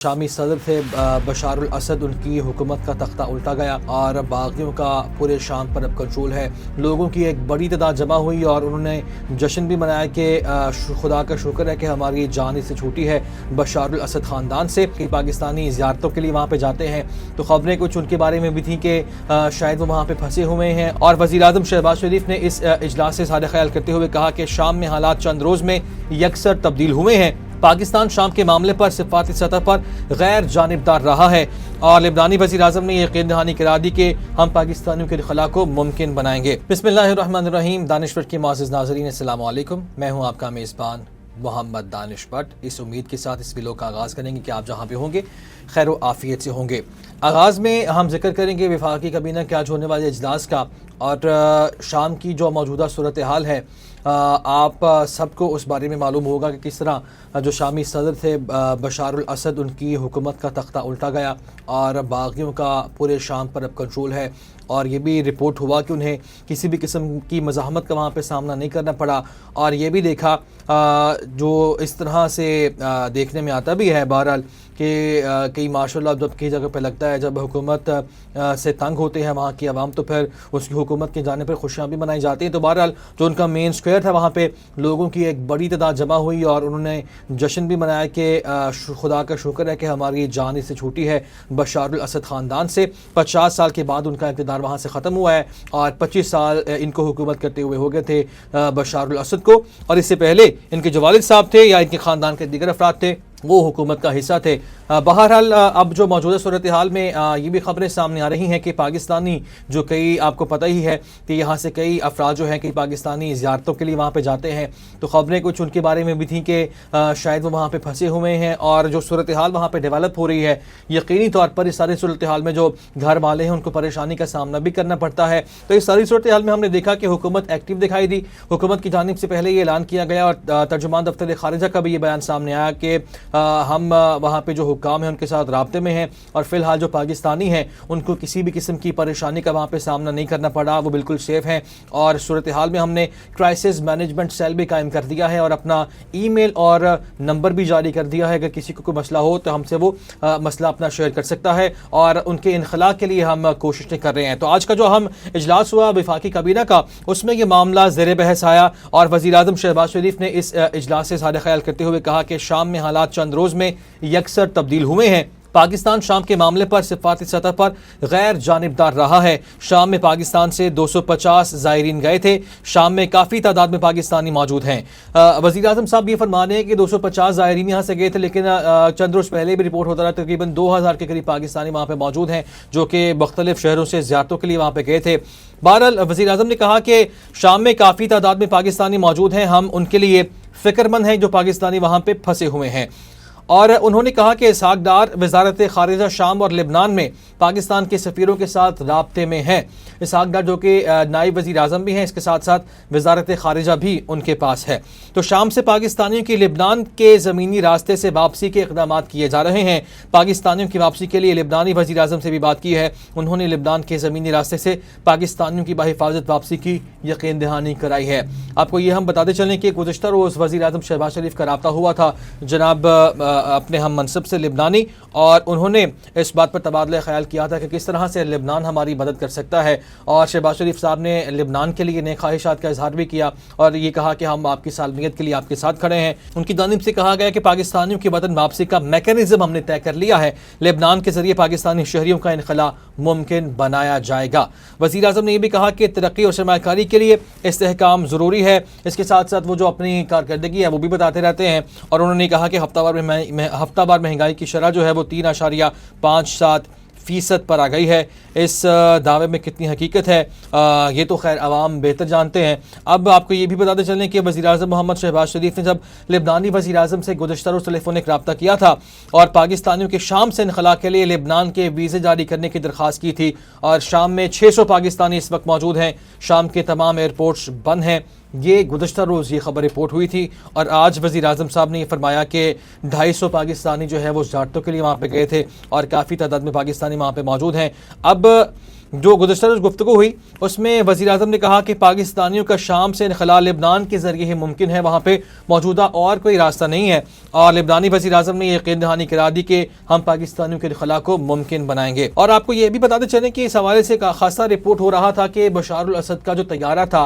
शामी सदर थे बशार अल असद, उनकी हुकूमत का तख्ता उल्टा गया और बागियों का पूरे शाम पर अब कंट्रोल है। लोगों की एक बड़ी तादाद जमा हुई और उन्होंने जश्न भी मनाया कि खुदा का शुक्र है कि हमारी जान इससे छूटी है बशार अल असद ख़ानदान से। कि पाकिस्तानी ज़ियारतों के लिए वहाँ पे जाते हैं तो ख़बरें कुछ उनके बारे में भी थी कि शायद वो वहाँ पे फंसे हुए हैं। और वज़ीर आज़म शहबाज शरीफ ने इस इजलास से सादा ख्याल करते हुए कहा कि शाम में हालात चंद रोज़ में यकसर तब्दील हुए हैं। पाकिस्तान शाम के मामले पर सिफाती सतह पर गैर जानिबदार रहा है और लिबनानी वज़ीर आज़म ने यकीन दहानी करा दी कि हम पाकिस्तानियों के खला को मुमकिन बनाएंगे। बिस्मिल्लाहिर्रहमानिर्रहीम। दानिश के मुअज़्ज़िज़ नाज़रीन, अस्सलामु अलैकुम। मैं हूँ आपका मेज़बान मोहम्मद दानिश भट्ट। इस उम्मीद के साथ इस वीडियो का आगाज़ करेंगे कि आप जहाँ भी होंगे खैर व आफ़ियत से होंगे। आगाज़ में हम जिक्र करेंगे वफाकी काबीना के आज होने वाले इजलास का और शाम की जो मौजूदा सूरत हाल है। आप सबको उस बारे में मालूम होगा कि किस तरह जो शामी सदर थे बशार अल असद, उनकी हुकूमत का तख्ता उल्टा गया और बागियों का पूरे शाम पर अब कंट्रोल है। और ये भी रिपोर्ट हुआ कि उन्हें किसी भी किस्म की मज़ाहमत का वहाँ पे सामना नहीं करना पड़ा। और ये भी देखा जो इस तरह से देखने में आता भी है बहरहाल कि कई माशाल्लाह जब कई जगह पे लगता है जब हुकूमत से तंग होते हैं वहाँ की आवाम तो फिर उसकी हुकूमत के जाने पर खुशियाँ भी मनाई जाती हैं। तो बहरहाल जो उनका मेन स्क्वायर था वहाँ पे लोगों की एक बड़ी तादाद जमा हुई और उन्होंने जश्न भी मनाया कि खुदा का शुक्र है कि हमारी जान इससे छूटी है बशार अल असद ख़ानदान से। 50 साल के बाद उनका इक़्तिदार वहाँ से ख़त्म हुआ है और 25 साल इनको हुकूमत करते हुए हो गए थे बशार अल असद को। और इससे पहले इनके जो वालिद साहब थे या इनके ख़ानदान के दीगर अफराद थे वो हुकूमत का हिस्सा थे। बहरहाल अब जो मौजूदा सूरत हाल में ये भी खबरें सामने आ रही हैं कि पाकिस्तानी जो कई आपको पता ही है कि यहाँ से कई अफराद जो हैं कि पाकिस्तानी ज़ियारतों के लिए वहाँ पे जाते हैं तो खबरें कुछ उनके बारे में भी थी कि शायद वो वहाँ पे फंसे हुए हैं। और जो सूरत हाल वहाँ पे डेवलप हो रही है यकीनी तौर पर इस सारी सूरत हाल में जो घर वाले हैं उनको परेशानी का सामना भी करना पड़ता है। तो इस सारी सूरत हाल में हमने देखा कि हुकूमत एक्टिव दिखाई दी। हुकूमत की जानिब से पहले ये ऐलान किया गया और तर्जुमान दफ्तर खारिजा का भी ये बयान सामने आया कि हम वहाँ पे जो हुक्काम हैं उनके साथ राब्ते में हैं और फ़िलहाल जो पाकिस्तानी हैं उनको किसी भी किस्म की परेशानी का वहाँ पे सामना नहीं करना पड़ा, वो बिल्कुल सेफ़ हैं। और सूरत हाल में हमने क्राइसिस मैनेजमेंट सेल भी कायम कर दिया है और अपना ईमेल और नंबर भी जारी कर दिया है। अगर किसी को कोई मसला हो तो हमसे वो मसला अपना शेयर कर सकता है और उनके इनखला के लिए हम कोशिशें कर रहे हैं। तो आज का जो हम इजलास हुआ वफाकी काबीना का उसमें ये मामला ज़ेर बहस आया और वज़ीर आज़म शहबाज शरीफ ने इस इजलास से सादा ख्याल करते हुए कहा कि शाम में हालात चंद रोज़ में यकसर तब्दील हुए हैं। पाकिस्तान शाम के मामले पर सिफाती सतह पर गैर जानिबदार रहा है। शाम में पाकिस्तान से 250 ज़ायरीन गए थे। शाम में काफ़ी तादाद में पाकिस्तानी मौजूद हैं। वज़ीर आज़म साहब ये फरमा रहे हैं कि 250 ज़ायरीन यहाँ से गए थे, लेकिन चंद रोज़ पहले भी रिपोर्ट होता रहा तकरीबन 2000 के करीब पाकिस्तानी वहाँ पर मौजूद हैं जो कि मुख्तलिफ शहरों से ज़ियारतों के लिए वहाँ पर गए थे। बहरहाल वज़ीर आज़म ने कहा कि शाम में काफ़ी तादाद में पाकिस्तानी मौजूद हैं, हम उनके लिए फ़िक्रमंद हैं जो पाकिस्तानी वहाँ पर फंसे हुए हैं। और उन्होंने कहा कि इसहाक डार वज़ारत ख़ारिजा शाम और लेबनान में पाकिस्तान के सफ़ीरों के साथ राब्ते में हैं। इसहाक डार जो कि नायब वज़ीर आज़म भी हैं, इसके साथ साथ वज़ारत ख़ारिजा भी उनके पास है। तो शाम से पाकिस्तानियों की लेबनान के ज़मीनी रास्ते से वापसी के इक़दाम किए जा रहे हैं। पाकिस्तानियों की वापसी के लिए लेबनानी वज़ीर आज़म से भी बात की है। उन्होंने लेबनान के ज़मीनी रास्ते से पाकिस्तानियों की बाहिफाजत वापसी की यकीन दहानी कराई है। आपको ये हम बताते चलें कि गुज़श्ता रोज़ वज़ीर आज़म शहबाज शरीफ का रब्ता हुआ था जनाब अपने हम मनसब से लेबनानी और उन्होंने इस बात पर तबादला ख्याल किया था कि किस तरह से लेबनान हमारी मदद कर सकता है। और शहबाज शरीफ साहब ने लेबनान के लिए नए ख्वाहिशात का इजहार भी किया और ये कहा कि हम आपकी सालमियत के लिए आपके साथ खड़े हैं। उनकी जानिब से कहा गया कि पाकिस्तानियों की वतन वापसी का मैकेनिज्म हमने तय कर लिया है। लेबनान के जरिए पाकिस्तानी शहरियों का इनखला मुमकिन बनाया जाएगा। वज़ीर आज़म ने यह भी कहा कि तरक्की और सरमायाकारी के लिए इस्तेहकाम ज़रूरी है। इसके साथ साथ वो जो अपनी कारकर्दगी है वो भी बताते रहते हैं और उन्होंने कहा कि हफ्तावार महंगाई की शरह जो है वो 3.57% पर आ गई है। इस दावे में कितनी हकीकत है ये तो खैर अवाम बेहतर जानते हैं। अब आपको ये भी बताते चलें कि वज़ीर आज़म मोहम्मद शहबाज शरीफ ने जब लेबनानी वज़ीर आज़म से गुज़श्ता रोज़ टेलीफोनिक रब्ता किया था और पाकिस्तानियों के शाम से इनखला के लिए लेबनान के वीज़े जारी करने की दरख्वास्त की थी और शाम में 600 पाकिस्तानी इस वक्त मौजूद हैं। शाम के तमाम एयरपोर्ट्स बंद हैं। ये गुज़श्ता रोज़ ये खबर रिपोर्ट हुई थी और आज वज़ीर आज़म साहब ने ये फरमाया कि 250 पाकिस्तानी जो है वो ज़ियारतों के लिए वहाँ पे गए थे और काफ़ी तादाद में पाकिस्तानी वहाँ पे मौजूद हैं। अब जो गुज़श्ता रोज़ गुफ्तगू हुई उसमें वज़ीर-ए-आज़म ने कहा कि पाकिस्तानियों का शाम से इनखला लेबनान के ज़रिए ही मुमकिन है, वहाँ पे मौजूदा और कोई रास्ता नहीं है। और लेबनानी वज़ीर-ए-आज़म ने यकीन दहानी करा दी कि हम पाकिस्तानियों के इनखला को मुमकिन बनाएंगे। और आपको ये भी बताते चलें कि इस हवाले से खासा रिपोर्ट हो रहा था कि बशार अल असद का जो तैयारा था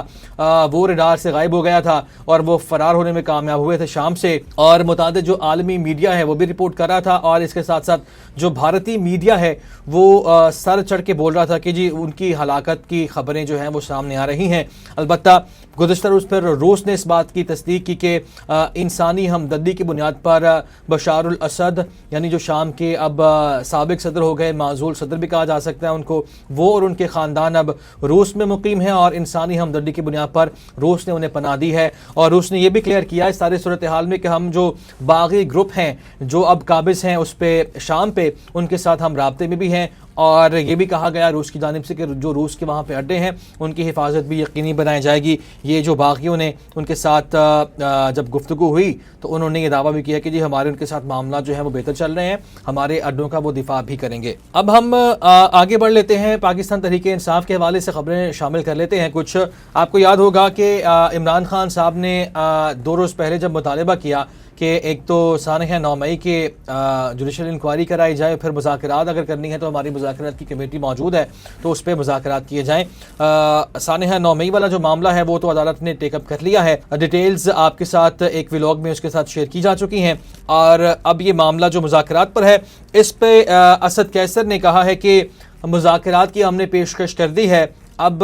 वो रडार से गायब हो गया था और वो फरार होने में कामयाब हुए थे शाम से। और मुतादिद जो आलमी मीडिया है वो भी रिपोर्ट कर रहा था, और इसके साथ साथ जो भारतीय मीडिया है वो सर चढ़ के बोल रहा था कि जी उनकी हलाकत की खबरें जो हैं वो सामने आ रही हैं। अलबत्ता गुज़श्ता रोज़ फिर रूस ने इस बात की तस्दीक की कि इंसानी हमदर्दी की बुनियाद पर बशार अल असद यानी जो शाम के अब साबिक सदर हो गए, माज़ूल सदर भी कहा जा सकता है उनको, वो और उनके ख़ानदान अब रूस में मुकीम हैं और इंसानी हमदर्दी की बुनियाद पर रूस ने उन्हें पनाह दी है। और रूस ने यह भी क्लियर किया इस सारी सूरत हाल में कि हम जो बागी ग्रुप हैं जो अब काबिज़ हैं उस पे शाम पे, उनके साथ हम राब्ते में भी हैं। और ये भी कहा गया रूस की जानिब से कि जो रूस के वहाँ पे अड्डे हैं उनकी हिफाजत भी यकीनी बनाई जाएगी। ये जो बागियों ने उनके साथ जब गुफ्तगू हुई तो उन्होंने ये दावा भी किया कि जी हमारे उनके साथ मामला जो है वो बेहतर चल रहे हैं, हमारे अड्डों का वो दिफा भी करेंगे। अब हम आगे बढ़ लेते हैं, पाकिस्तान तहरीक इंसाफ के हवाले से खबरें शामिल कर लेते हैं कुछ। आपको याद होगा कि इमरान खान साहब ने 2 रोज़ पहले जब मुतालबा किया कि एक तो सानह 9 मई के जुडिशल इंक्वायरी कराई जाए, फिर मुज़ाकरात अगर करनी है तो हमारी मुज़ाकरात की कमेटी मौजूद है तो उस पर मुज़ाकरात किए जाएँ। सानह 9 मई वाला जो मामला है वो तो अदालत ने टेकअप कर लिया है, डिटेल्स आपके साथ एक व्लॉग में उसके साथ शेयर की जा चुकी हैं। और अब ये मामला जो मुज़ाकरात पर है इस पर असद कैसर ने कहा है कि मुज़ाकरात की हमने पेशकश कर दी है, अब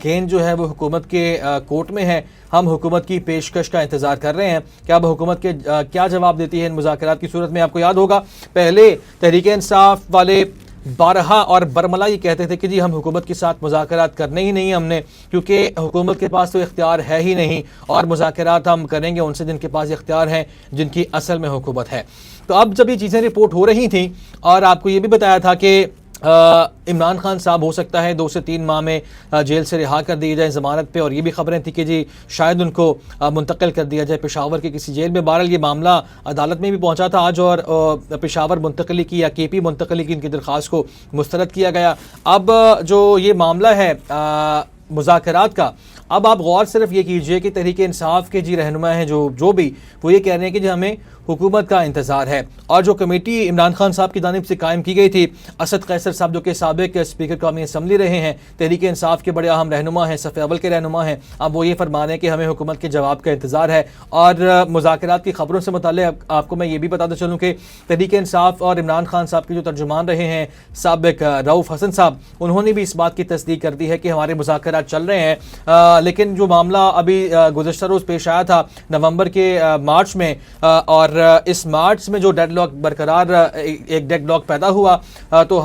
गेंद जो है वो हुकूमत के कोर्ट में है, हम हुकूमत की पेशकश का इंतज़ार कर रहे हैं कि अब हुकूमत के क्या जवाब देती है इन मुज़ाकरात की सूरत में। आपको याद होगा पहले तहरीक इंसाफ वाले बारहा और बरमला ये कहते थे कि जी हम हुकूमत के साथ मुज़ाकरात करने ही नहीं हमने, क्योंकि हुकूमत के पास तो इख्तियार है ही नहीं और मुज़ाकरात हम करेंगे उनसे जिनके पास इख्तियार है, जिनकी असल में हुकूमत है। तो अब जब ये चीज़ें रिपोर्ट हो रही थी और आपको ये भी बताया था कि इमरान खान साहब हो सकता है 2 से 3 माह में जेल से रिहा कर दिए जाए ज़मानत पे, और ये भी खबरें थी कि जी शायद उनको मुंतकिल कर दिया जाए पेशावर के किसी जेल में। बहरहाल ये मामला अदालत में भी पहुंचा था आज और पेशावर मुंतकली की या केपी मुंतकली की इनकी दरख्वास्त को मुस्तरद किया गया। अब जो ये मामला है मुज़ाकरात का, अब आप गौर सिर्फ ये कीजिए कि तहरीक इंसाफ के जी रहनुमा हैं जो भी वो ये कह रहे हैं कि जी हमें हुकूमत का इंतज़ार है। और जो कमेटी इमरान खान साहब की जानिब से कायम की गई थी, असद कैसर साहब जो कि साबिक स्पीकर कौमी असम्बली रहे हैं, तहरीक इंसाफ के बड़े अहम रहनुमा हैं, सफ़े अव्वल के रहनुमा हैं, अब वो ये फरमा रहे हैं कि हमें हुकूमत के जवाब का इंतज़ार है। और मुज़ाकरात की खबरों से मुताल्लिक़ आपको मैं ये भी बताता चलूँ कि तहरीक इंसाफ और इमरान खान साहब के जो तर्जुमान रहे हैं साबिक रऊफ़ हसन साहब, उन्होंने भी इस बात की तस्दीक कर दी है कि हमारे मुज़ाकरात चल रहे हैं। लेकिन जो मामला अभी गुज़श्ता रोज़ पेश आया था नवंबर के मार्च में, और इस मार्च में जो डेडलॉक बरकरार एक डेडलॉक पैदा हुआ, तो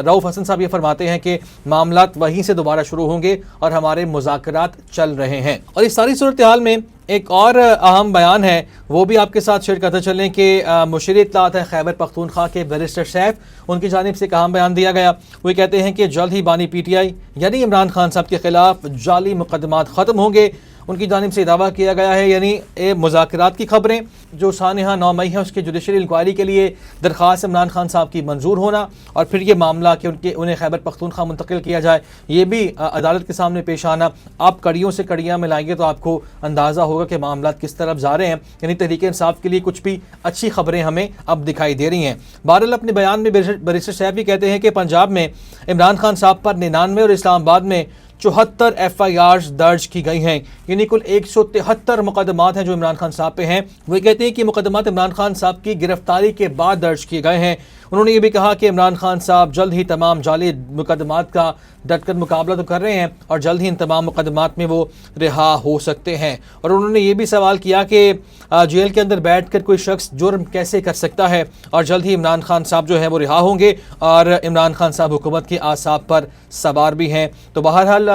रऊफ़ हसन साहब ये फरमाते हैं कि मामलात वहीं से दोबारा शुरू होंगे और हमारे मुज़ाकरात चल रहे हैं। और इस सारी सूरत हाल में एक और अहम बयान है वो भी आपके साथ शेयर करते चलें कि मुशीर इत्तलात है खैबर पख्तूनख्वा के बैरिस्टर सैफ, उनकी जानिब से एक अहम बयान दिया गया। वो कहते हैं कि जल्द ही बानी PTI यानी इमरान खान साहब के खिलाफ जाली मुकदमात ख़त्म होंगे। उनकी जानिब से दावा किया गया है, यानी मुज़ाकरात की खबरें जो सानहा 9 मई है उसके जुडिशल इंक्वायरी के लिए दरख्वास्त इमरान खान साहब की मंजूर होना और फिर ये मामला कि उन्हें खैबर पख्तूनख्वा मुंतकिल किया जाए, ये भी अदालत के सामने पेश आना। आप कड़ियों से कड़ियाँ मिलाएंगे तो आपको अंदाज़ा होगा कि मामला किस तरफ जा रहे हैं। यानी तहरीक इंसाफ के लिए कुछ भी अच्छी खबरें हमें अब दिखाई दे रही हैं। बहरहाल अपने बयान में बैरिस्टर साहब भी कहते हैं कि पंजाब में इमरान खान साहब पर 99 और इस्लामाबाद में 74 FIRs दर्ज की गई हैं, यानी कुल 173 मुकदमात हैं जो इमरान खान साहब पे हैं। वो कहते हैं कि मुकदमात इमरान खान साहब की गिरफ्तारी के बाद दर्ज किए गए हैं। उन्होंने ये भी कहा कि इमरान खान साहब जल्द ही तमाम जाली मुकदमात का डटकर मुकाबला तो कर रहे हैं और जल्द ही इन तमाम मुकदमात में वो रिहा हो सकते हैं। और उन्होंने ये भी सवाल किया कि जेल के अंदर बैठकर कोई शख्स जुर्म कैसे कर सकता है, और जल्द ही इमरान खान साहब जो है वो रिहा होंगे और इमरान खान साहब हुकूमत के आसाब पर सवार भी हैं। तो बहरहाल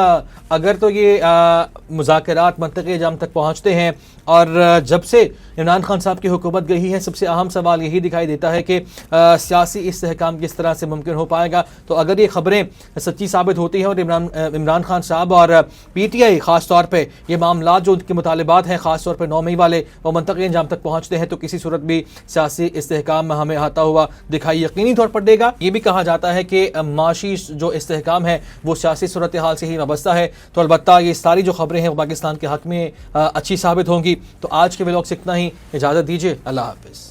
अगर तो ये मुज़ाकरात मंतक़े जाम तक पहुँचते हैं اور جب سے عمران خان صاحب کی حکومت گئی ہے سب سے اہم سوال یہی دکھائی دیتا ہے کہ سیاسی استحکام کس طرح سے ممکن ہو پائے گا. تو اگر یہ خبریں سچی ثابت ہوتی ہیں اور عمران خان صاحب اور پی ٹی آئی خاص طور پہ یہ معاملات جو ان کے مطالبات ہیں خاص طور پہ 9 مئی والے وہ منطقی انجام تک پہنچتے ہیں تو کسی صورت بھی سیاسی استحکام ہمیں آتا ہوا دکھائی یقینی طور پر دے گا. یہ بھی کہا جاتا ہے کہ معاشی جو استحکام ہے وہ سیاسی صورتحال سے ہی وابستہ ہے. تو البتہ یہ ساری جو خبریں ہیں وہ پاکستان کے حق میں اچھی ثابت ہوں گی. تو آج کے ولاگ سے اتنا ہی. اجازت دیجیے. اللہ حافظ.